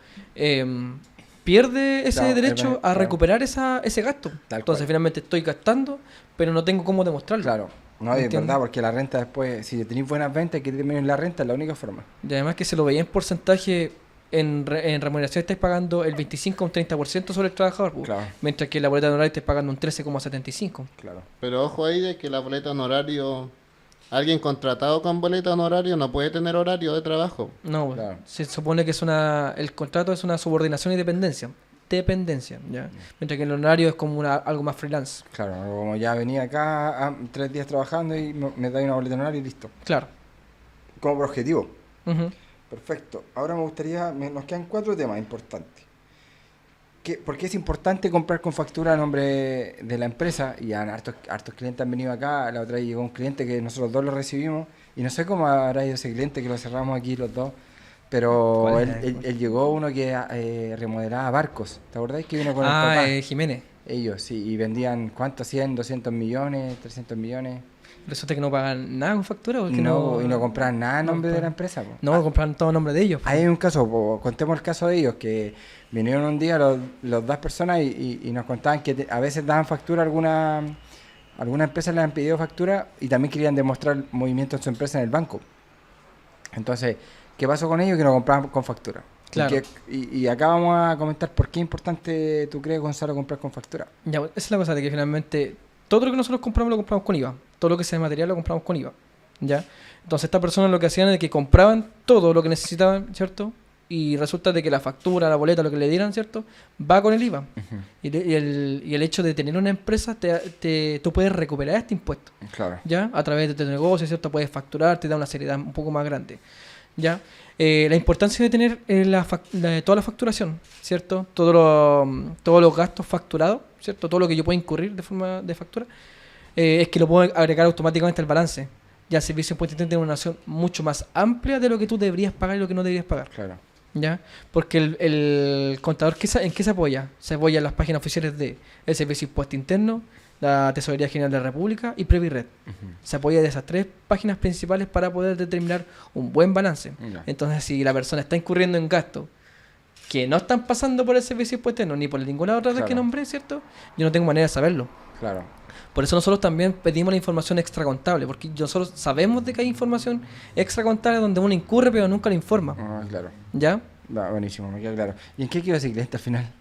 pierde ese
Claro,
derecho a
claro.
recuperar ese gasto.
Tal
Entonces
cual.
finalmente estoy gastando, pero no tengo cómo demostrarlo.
Claro. No, y es
¿Entiendes?
verdad, porque la renta después, si tenéis buenas ventas, que terminen la renta, es la única forma.
Y además que se lo veía en porcentaje, en remuneración estáis pagando el 25 o un 30% sobre el trabajador, pu.
Claro,
Mientras que la boleta de honorario estáis pagando un 13,75.
claro.
Pero ojo ahí de que la boleta honorario, alguien contratado con boleta honorario no puede tener horario de trabajo.
No,
Claro.
se supone que el contrato es una subordinación y dependencia. Dependencia, ¿ya? Mientras que el honorario es como algo más freelance.
Claro, como ya venía acá 3 días trabajando y me dais una boleta en horario y listo.
Claro.
Como por objetivo.
Ujú.
Perfecto. Ahora me gustaría, nos quedan 4 temas importantes. ¿Por qué es importante comprar con factura a nombre de la empresa? Y hartos clientes han venido acá. La otra vez llegó un cliente que nosotros dos lo recibimos. Y no sé cómo habrá ido ese cliente que lo cerramos aquí los dos. Pero
¿Cuál
él,
es?
él llegó uno que remodelaba barcos. ¿Te acordáis que vino con el papá?
Jiménez.
Ellos, sí. Y vendían, ¿cuánto? 100, 200 millones, 300 millones.
Resulta que no pagan nada con factura. Porque
No, y no compraban nada a
no
nombre de la
pagan.
empresa. Po.
No, compraron todo a nombre de ellos.
Ahí hay un caso, contemos el caso de ellos, que vinieron un día los 2 personas y nos contaban que a veces daban factura a alguna empresa les han pedido factura y también querían demostrar movimiento en su empresa en el banco. Entonces, ¿qué pasó con ellos? Que no compraban con factura.
Claro.
Y acá vamos a comentar por qué es importante, tú crees, Gonzalo, comprar con factura.
Ya, esa es la cosa de que finalmente todo lo que nosotros compramos lo compramos con IVA. Todo lo que sea material lo compramos con IVA. ¿Ya? Entonces estas personas lo que hacían es que compraban todo lo que necesitaban, ¿cierto? Y resulta de que la factura, la boleta, lo que le dieran, ¿cierto? Va con el IVA. Y el hecho de tener una empresa, tú puedes recuperar este impuesto.
Claro.
¿Ya? A través de tu negocio, ¿cierto? Puedes facturar, te da una seriedad un poco más grande. ¿Ya? La importancia de tener toda la facturación, ¿cierto? Todos los gastos facturados, ¿cierto? Todo lo que yo puedo incurrir de forma de factura, es que lo puedo agregar automáticamente al balance. Ya el servicio de impuesto interno tiene una noción mucho más amplia de lo que tú deberías pagar y lo que no deberías pagar.
Claro.
¿Ya? Porque el contador, ¿en qué se apoya? Se apoya en las páginas oficiales de el Servicio de Impuesto Interno, la Tesorería General de la República y Previred. Se apoya de esas 3 páginas principales para poder determinar un buen balance.
Ya.
Entonces, si la persona está incurriendo en gastos que no están pasando por el Servicio de Impuesto Interno ni por ninguna otra red que
Claro.
nombré, ¿cierto? Yo no tengo manera de saberlo.
Claro.
Por eso nosotros también pedimos la información extracontable, porque nosotros sabemos de que hay información extracontable donde uno incurre pero nunca la informa.
Ah, claro.
¿Ya?
Va, buenísimo, me queda claro. ¿Y en qué quedó ese cliente al final?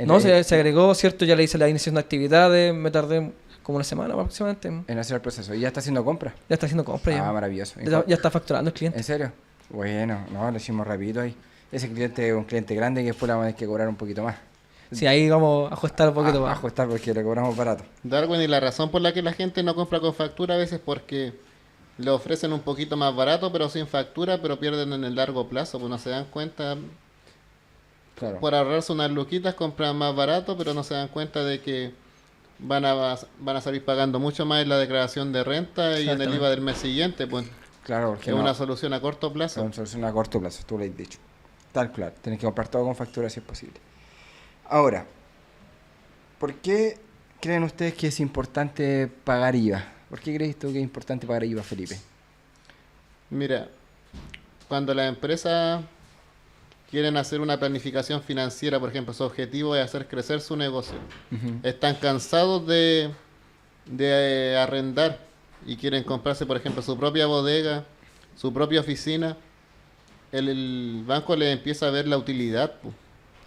No, se agregó, ¿cierto? Ya le hice la iniciación de actividades, me tardé como una semana aproximadamente.
En hacer el proceso. ¿Y ya está haciendo compras?
Ya está haciendo compras
Ah,
ya.
maravilloso.
Ya está facturando el cliente.
¿En serio? Bueno, no, lo hicimos rapidito ahí. Ese cliente es un cliente grande que después le vamos a tener que cobrar un poquito más.
Sí, ahí vamos a ajustar un poquito
A
más.
ajustar porque le cobramos barato.
Darwin, y la razón por la que la gente no compra con factura a veces es porque le ofrecen un poquito más barato pero sin factura, pero pierden en el largo plazo, pues no se dan cuenta.
Claro.
Por ahorrarse unas luquitas compran más barato, pero no se dan cuenta de que van a salir pagando mucho más en la declaración de renta y en el
Exactamente.
IVA del mes siguiente, pues
Claro,
que
porque
es
no,
una solución a corto
es
plazo.
una solución a corto plazo, tú lo has dicho. Tal claro, tienes que comprar todo con factura si es posible. Ahora, ¿por qué creen ustedes que es importante pagar IVA? ¿Por qué crees tú que es importante pagar IVA, Felipe?
Mira, cuando las empresas quieren hacer una planificación financiera, por ejemplo, su objetivo es hacer crecer su negocio, están cansados de arrendar y quieren comprarse, por ejemplo, su propia bodega, su propia oficina, el banco les empieza a ver la utilidad, pu.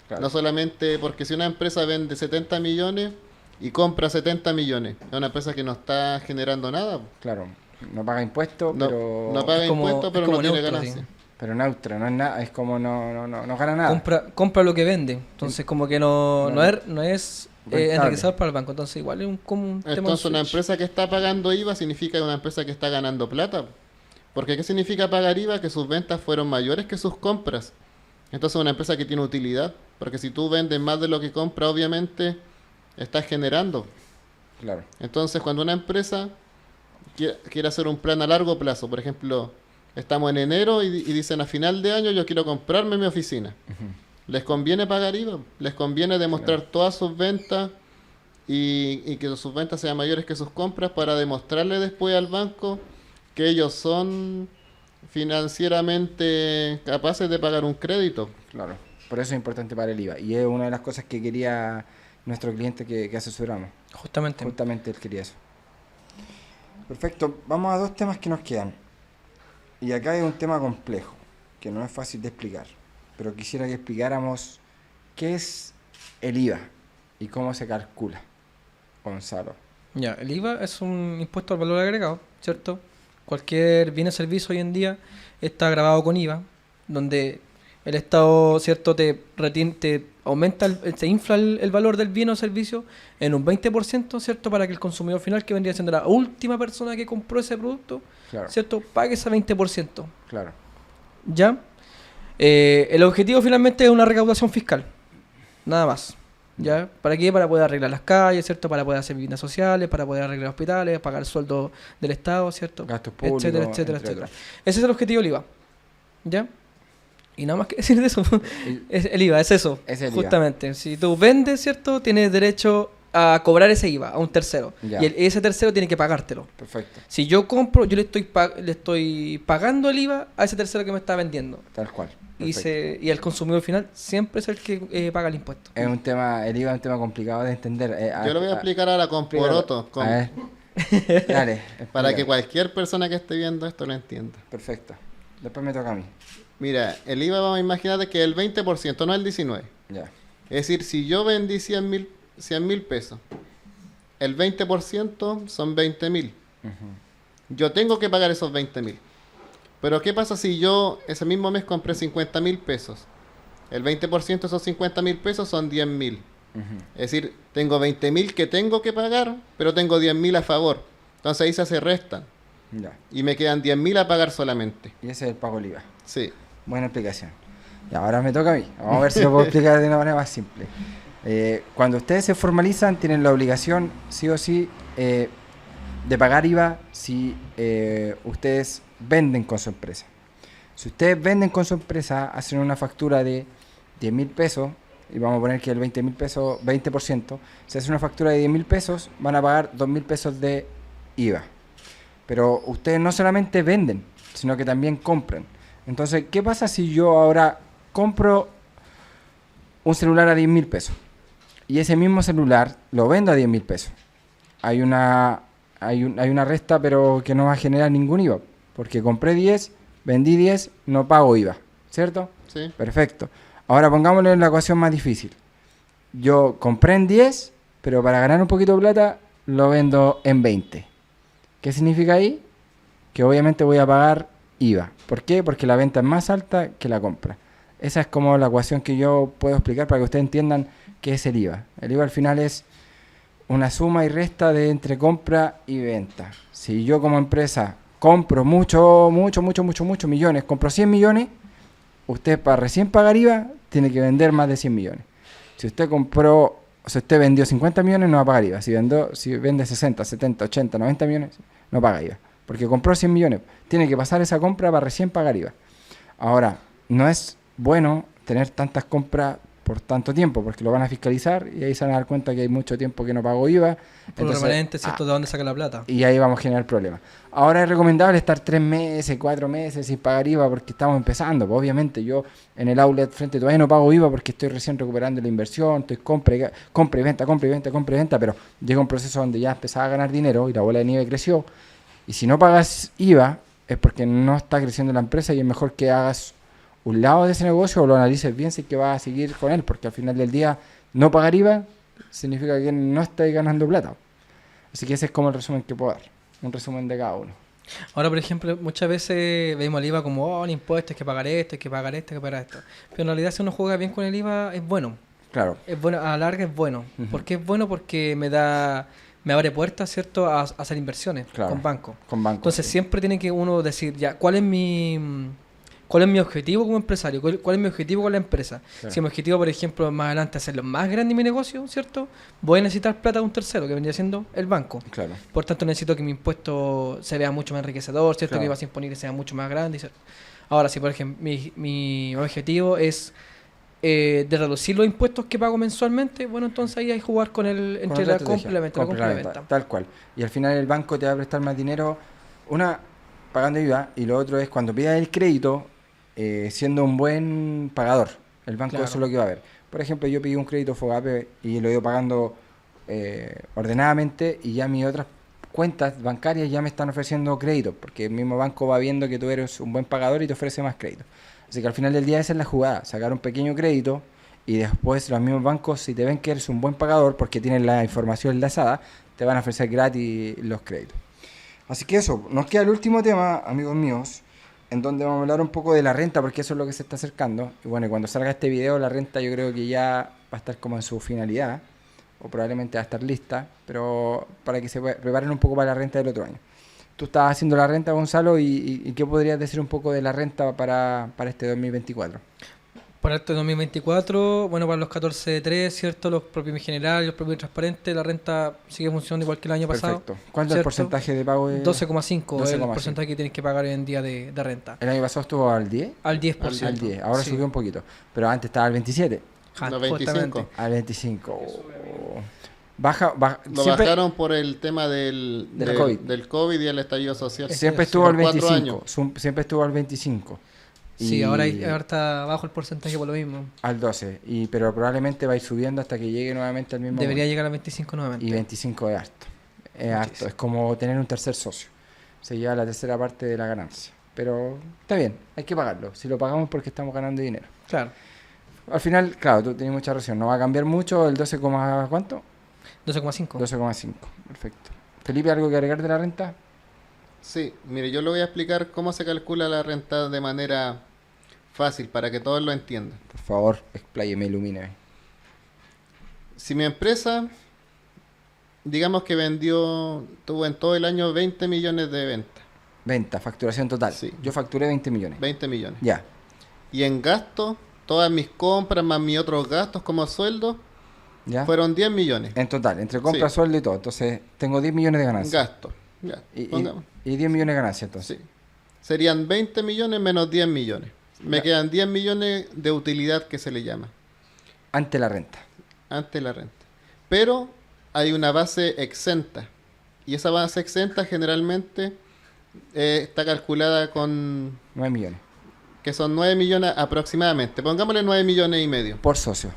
Claro.
No solamente porque si una empresa vende 70 millones y compra 70 millones, es una empresa que no está generando nada, pu.
Claro, no paga impuestos,
No,
pero,
no paga
Es como-
impuestos,
es
pero
como
no tiene
neutro,
ganancia.
sí.
pero neutra, no es nada, es como no gana nada.
Compra lo que vende. Entonces, como que no
No.
es
Rentable.
enriquecedor para el banco. Entonces, igual es como un tema.
Entonces, una
switch.
empresa que está pagando IVA significa una empresa que está ganando plata. Porque ¿qué significa pagar IVA? Que sus ventas fueron mayores que sus compras. Entonces, una empresa que tiene utilidad. Porque si tú vendes más de lo que compra, obviamente estás generando.
Claro,
Entonces, cuando una empresa quiere hacer un plan a largo plazo, por ejemplo, estamos en enero y dicen a final de año yo quiero comprarme mi oficina. Les conviene pagar IVA, les conviene demostrar todas sus ventas y que sus ventas sean mayores que sus compras para demostrarle después al banco que ellos son financieramente capaces de pagar un crédito.
claro. Por eso es importante pagar el IVA. Y es una de las cosas que quería nuestro cliente que asesoramos.
Justamente.
Justamente él quería eso. Perfecto, vamos a dos temas que nos quedan. Y acá hay un tema complejo, que no es fácil de explicar. Pero quisiera que explicáramos qué es el IVA y cómo se calcula. Gonzalo.
Ya, el IVA es un impuesto al valor agregado, ¿cierto? Cualquier bien o servicio hoy en día está grabado con IVA, donde el Estado, ¿cierto?, te aumenta, te infla el valor del bien o servicio en un 20%, ¿cierto?, para que el consumidor final, que vendría siendo la última persona que compró ese producto,
Claro,
¿cierto?, pague ese 20%.
claro.
¿Ya? El objetivo finalmente es una recaudación fiscal, nada más. ¿Ya? ¿Para qué? Para poder arreglar las calles, ¿cierto? Para poder hacer viviendas sociales, para poder arreglar hospitales, pagar el sueldo del Estado, ¿cierto?
Gastos públicos,
Etcétera, etcétera,
entre
etcétera.
otros.
Ese es el objetivo del IVA. ¿Ya? Y nada más que decir de eso.
Y-
Es el IVA, es eso.
Es el IVA.
Justamente. Si tú vendes, ¿cierto? Tienes derecho a cobrar ese IVA a un tercero.
Ya.
Y ese tercero tiene que pagártelo.
Perfecto,
Si yo compro, yo le estoy pagando el IVA a ese tercero que me está vendiendo.
tal cual.
Y,
Perfecto.
y el consumidor final siempre es el que paga el impuesto.
Es un tema, el IVA es un tema complicado de entender.
Yo lo voy a explicar ahora con poroto,
A ver. Dale,
para que
explícalo.
cualquier persona que esté viendo esto lo entienda.
Perfecto. Después me toca a mí.
Mira, el IVA vamos a imaginar que es el 20%, no el 19%.
Ya.
Es decir, si yo vendí 100 mil pesos, el 20% son 20.000. Yo tengo que pagar esos 20.000. Pero ¿qué pasa si yo ese mismo mes compré 50.000 pesos? El 20% de esos 50.000 pesos son 10.000. Es decir, tengo 20.000 que tengo que pagar, pero tengo 10.000 a favor. Entonces ahí se restan.
Ya.
Y me quedan 10.000 a pagar solamente.
Y ese es el pago del IVA.
Sí.
Buena explicación. Y ahora me toca a mí. Vamos a ver si lo puedo explicar de una manera más simple. Cuando ustedes se formalizan, tienen la obligación, sí o sí, de pagar IVA si ustedes venden con su empresa. Si ustedes venden con su empresa, hacen una factura de 10.000 pesos, y vamos a poner que el 20.000 pesos, 20%, si hacen una factura de 10.000 pesos, van a pagar 2.000 pesos de IVA. Pero ustedes no solamente venden, sino que también compran. Entonces, ¿qué pasa si yo ahora compro un celular a 10.000 pesos y ese mismo celular lo vendo a 10.000 pesos? Hay una resta, pero que no va a generar ningún IVA, porque compré 10, vendí 10, no pago IVA, ¿cierto?
Sí.
Perfecto. Ahora pongámoslo en la ecuación más difícil. Yo compré en 10, pero para ganar un poquito de plata lo vendo en 20. ¿Qué significa ahí? Que obviamente voy a pagar IVA. ¿Por qué? Porque la venta es más alta que la compra. Esa es como la ecuación que yo puedo explicar para que ustedes entiendan qué es el IVA. El IVA al final es una suma y resta de entre compra y venta. Si yo como empresa compro muchos millones, compro 100 millones, usted para recién pagar IVA tiene que vender más de 100 millones. Si usted compró o sea, usted vendió 50 millones, no va a pagar IVA. Si vende 60, 70, 80, 90 millones, no paga IVA. Porque compró 100 millones. Tiene que pasar esa compra para recién pagar IVA. Ahora, no es bueno tener tantas compras por tanto tiempo, porque lo van a fiscalizar y ahí se van a dar cuenta que hay mucho tiempo que no pagó IVA.
Por lo remanente, ¿cierto? ¿De dónde saca la plata?
Y ahí vamos a generar problemas. Ahora es recomendable estar 3 meses, 4 meses sin pagar IVA porque estamos empezando. Pues obviamente yo en el outlet frente todavía no pago IVA porque estoy recién recuperando la inversión, estoy compra y venta, pero llega un proceso donde ya empezaba a ganar dinero y la bola de nieve creció. Y si no pagas IVA es porque no está creciendo la empresa y es mejor que hagas un lado de ese negocio o lo analices bien si es que vas a seguir con él, porque al final del día no pagar IVA significa que no estáis ganando plata. Así que ese es como el resumen que puedo dar, un resumen de cada uno.
Ahora, por ejemplo, muchas veces vemos el IVA como, oh, el impuesto, hay que pagar esto, hay que pagar esto, hay que pagar esto. Pero en realidad si uno juega bien con el IVA es bueno.
Claro.
Es bueno, a la larga es bueno.
Ujú.
¿Por qué es bueno? Porque me abre puertas, ¿cierto?, a hacer inversiones
Claro.
con banco.
Con banco.
Entonces siempre tiene que uno decir, ya, ¿cuál es mi objetivo como empresario? ¿Cuál es mi objetivo con la empresa?
Claro.
Si mi objetivo, por ejemplo, más adelante hacerlo más grande mi negocio, ¿cierto? Voy a necesitar plata de un tercero, que vendría siendo el banco.
Claro.
Por tanto, necesito que mi impuesto se vea mucho más enriquecedor, ¿cierto?
Claro.
Que mi base imponible sea mucho más grande. Ahora, si por ejemplo mi objetivo es de reducir los impuestos que pago mensualmente, bueno, entonces ahí hay que jugar con el entre la compra y la venta,
Tal cual. Y al final el banco te va a prestar más dinero, una, pagando IVA, y lo otro es cuando pidas el crédito, siendo un buen pagador. El banco
Claro.
eso es lo que va a ver. Por ejemplo, yo pedí un crédito Fogape y lo he ido pagando ordenadamente y ya mis otras cuentas bancarias ya me están ofreciendo crédito, porque el mismo banco va viendo que tú eres un buen pagador y te ofrece más crédito. Así que al final del día esa es la jugada, sacar un pequeño crédito y después los mismos bancos, si te ven que eres un buen pagador porque tienen la información enlazada, te van a ofrecer gratis los créditos. Así que eso, nos queda el último tema, amigos míos, en donde vamos a hablar un poco de la renta, porque eso es lo que se está acercando. Y bueno, y cuando salga este video, la renta yo creo que ya va a estar como en su finalidad, o probablemente va a estar lista, pero para que se preparen un poco para la renta del otro año. Tú estabas haciendo la renta, Gonzalo, y ¿qué podrías decir un poco de la renta para este 2024?
Para este 2024, bueno, para los 14.3, ¿cierto? Los propios en general y los propios transparentes, la renta sigue funcionando igual que el año pasado.
Perfecto. ¿Cuánto es el
¿cierto?
porcentaje de pago?
12,5 es el
12,5.
porcentaje que tienes que pagar hoy en día de renta.
El año pasado estuvo al 10.
Al 10%.
Al 10, ahora
Sí.
subió un poquito. Pero antes estaba al 27.
Ja,
No, 25.
justamente.
Al 25. Baja,
Lo
siempre,
bajaron por el tema del COVID y el estallido social.
siempre estuvo al
Por 4
25.
años.
Siempre estuvo al 25.
Sí,
Y
ahora está bajo el porcentaje por lo mismo.
al 12. Pero probablemente va a ir subiendo hasta que llegue nuevamente al mismo.
Debería llegar a 25 nuevamente.
Y 25 es harto. Es harto. Es como tener un tercer socio. Se lleva la tercera parte de la ganancia. Pero está bien, hay que pagarlo. Si lo pagamos porque estamos ganando dinero.
Claro.
Al final, claro, tú tienes mucha razón. No va a cambiar mucho el 12, ¿cuánto?
12,5.
12,5. Perfecto. Felipe, ¿algo que agregar de la renta?
Sí, mire, yo le voy a explicar cómo se calcula la renta de manera fácil para que todos lo entiendan.
Por favor, expláyeme, ilumíneme.
Si mi empresa, digamos que tuvo en todo el año 20 millones de ventas,
Venta, facturación total.
Sí.
Yo facturé 20 millones.
20 millones.
Ya,
Y en gasto, todas mis compras más mis otros gastos como sueldo,
ya.
fueron 10 millones.
En total, entre compra,
Sí.
sueldo y todo. Entonces, tengo 10 millones de ganancias.
Gasto. Ya,
Y,
pongamos.
y 10 millones de ganancias, entonces.
Sí. Serían 20 millones menos 10 millones. Me
Ya.
quedan 10 millones de utilidad que se le llama,
Ante la renta.
ante la renta. Pero hay una base exenta. Y esa base exenta generalmente está calculada con
9 millones.
que son 9 millones aproximadamente. Pongámosle 9 millones y medio.
Por socio.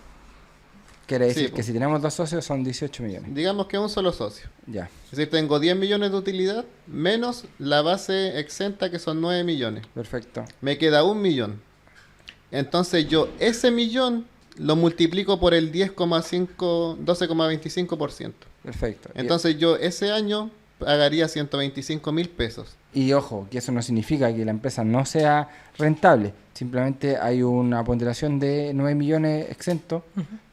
Quiere decir
Sí,
que si tenemos 2 socios son 18 millones.
Digamos que un solo socio.
Ya,
Es decir, tengo 10 millones de utilidad menos la base exenta que son 9 millones.
perfecto.
Me queda 1 millón. Entonces yo ese millón lo multiplico por el 12,25%.
Perfecto.
Entonces yo ese año pagaría 125.000 pesos.
Y ojo, que eso no significa que la empresa no sea rentable. Simplemente hay una ponderación de 9 millones exentos.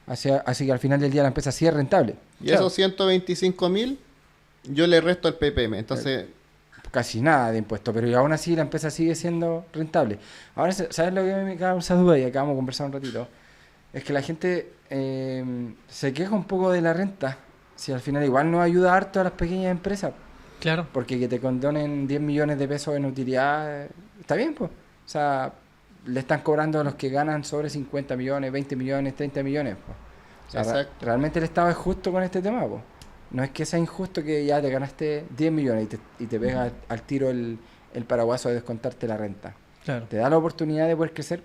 Así que al final del día la empresa sí es rentable.
Y
Claro,
esos 125.000 yo le resto al PPM. Entonces,
casi nada de impuestos, pero aún así la empresa sigue siendo rentable. Ahora, ¿sabes lo que me causa duda? Y acá vamos a conversar un ratito. Es que la gente se queja un poco de la renta. Si al final igual no ayuda harto a las pequeñas empresas.
Claro.
Porque que te condonen 10 millones de pesos en utilidad, está bien, pues. O sea, le están cobrando a los que ganan sobre 50 millones, 20 millones, 30 millones, pues. O sea,
Exacto.
realmente el Estado es justo con este tema, pues. No es que sea injusto que ya te ganaste 10 millones y te pega al tiro el paraguaso de descontarte la renta.
Claro.
Te da la oportunidad de poder crecer.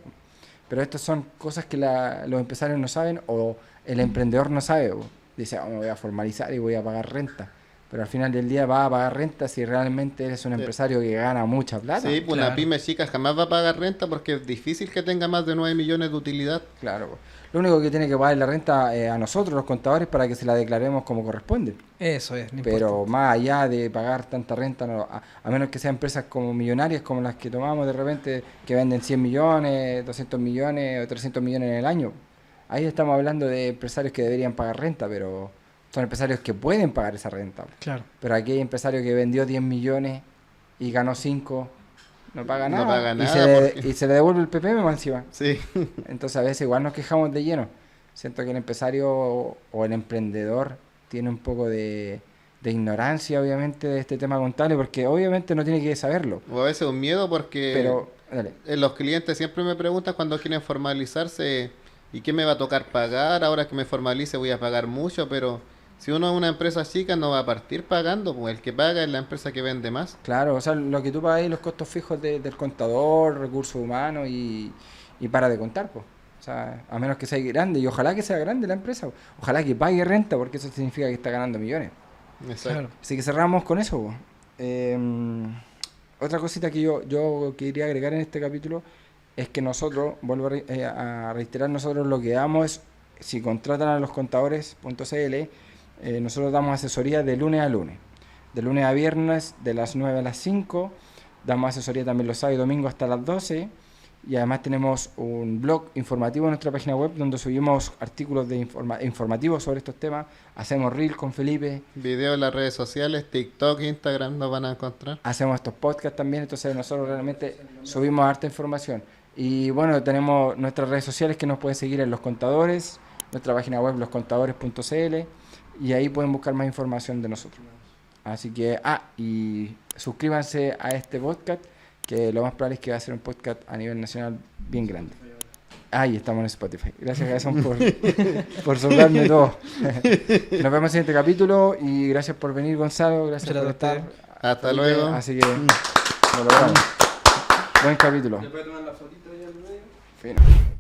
Pero estas son cosas que los empresarios no saben o el emprendedor no sabe. Dice, me voy a formalizar y voy a pagar renta. Pero al final del día vas a pagar renta si realmente eres un empresario que gana mucha plata.
Sí, pues
Claro.
una pyme chica jamás va a pagar renta porque es difícil que tenga más de 9 millones de utilidad.
Claro. Lo único que tiene que pagar la renta a nosotros, los contadores, para que se la declaremos como corresponde.
Eso es, no
Pero
importa.
más allá de pagar tanta renta, a menos que sean empresas como millonarias, como las que tomamos de repente, que venden 100 millones, 200 millones o 300 millones en el año. Ahí estamos hablando de empresarios que deberían pagar renta, pero son empresarios que pueden pagar esa renta.
Claro.
Pero aquí hay empresario que vendió 10 millones y ganó 5, no paga
No
nada.
paga
y,
nada porque-
y se le devuelve el PPM más encima.
Sí.
Entonces a veces igual nos quejamos de lleno. Siento que el empresario o el emprendedor tiene un poco de ignorancia, obviamente, de este tema contable, porque obviamente no tiene que saberlo.
O a veces un miedo porque
Pero, dale.
los clientes siempre me preguntan cuando quieren formalizarse, ¿y qué me va a tocar pagar? Ahora que me formalice voy a pagar mucho, pero si uno es una empresa chica no va a partir pagando, pues el que paga es la empresa que vende más.
Claro, o sea, lo que tú pagas ahí, los costos fijos del contador, recursos humanos y para de contar, pues. O sea, a menos que sea grande, y ojalá que sea grande la empresa, ojalá que pague renta, porque eso significa que está ganando millones.
Exacto.
Claro.
Así que cerramos con eso, po. Otra cosita que yo quería agregar en este capítulo es que nosotros, vuelvo a reiterar, nosotros lo que damos es, si contratan a los contadores.cl, nosotros damos asesoría de lunes a lunes. De lunes a viernes, de las 9 a las 5. Damos asesoría también los sábados y domingos hasta las 12. Y además tenemos un blog informativo en nuestra página web donde subimos artículos informativos sobre estos temas. Hacemos reel con Felipe.
Video en las redes sociales, TikTok, Instagram nos van a encontrar.
Hacemos estos podcasts también, entonces nosotros realmente subimos harta información. Y bueno, tenemos nuestras redes sociales que nos pueden seguir en Los Contadores, nuestra página web loscontadores.cl, y ahí pueden buscar más información de nosotros. Así que, y suscríbanse a este podcast, que lo más probable es que va a ser un podcast a nivel nacional bien grande. Ahí estamos en Spotify. Gracias, Jason, por soltarme todo. Nos vemos en el siguiente capítulo y gracias por venir, Gonzalo. Gracias
Muchas
por
gracias a
estar.
Hasta
Felipe.
luego.
Así que lo logramos. Buen capítulo.
¿Le puede tomar la fotito ahí al medio?
Fino.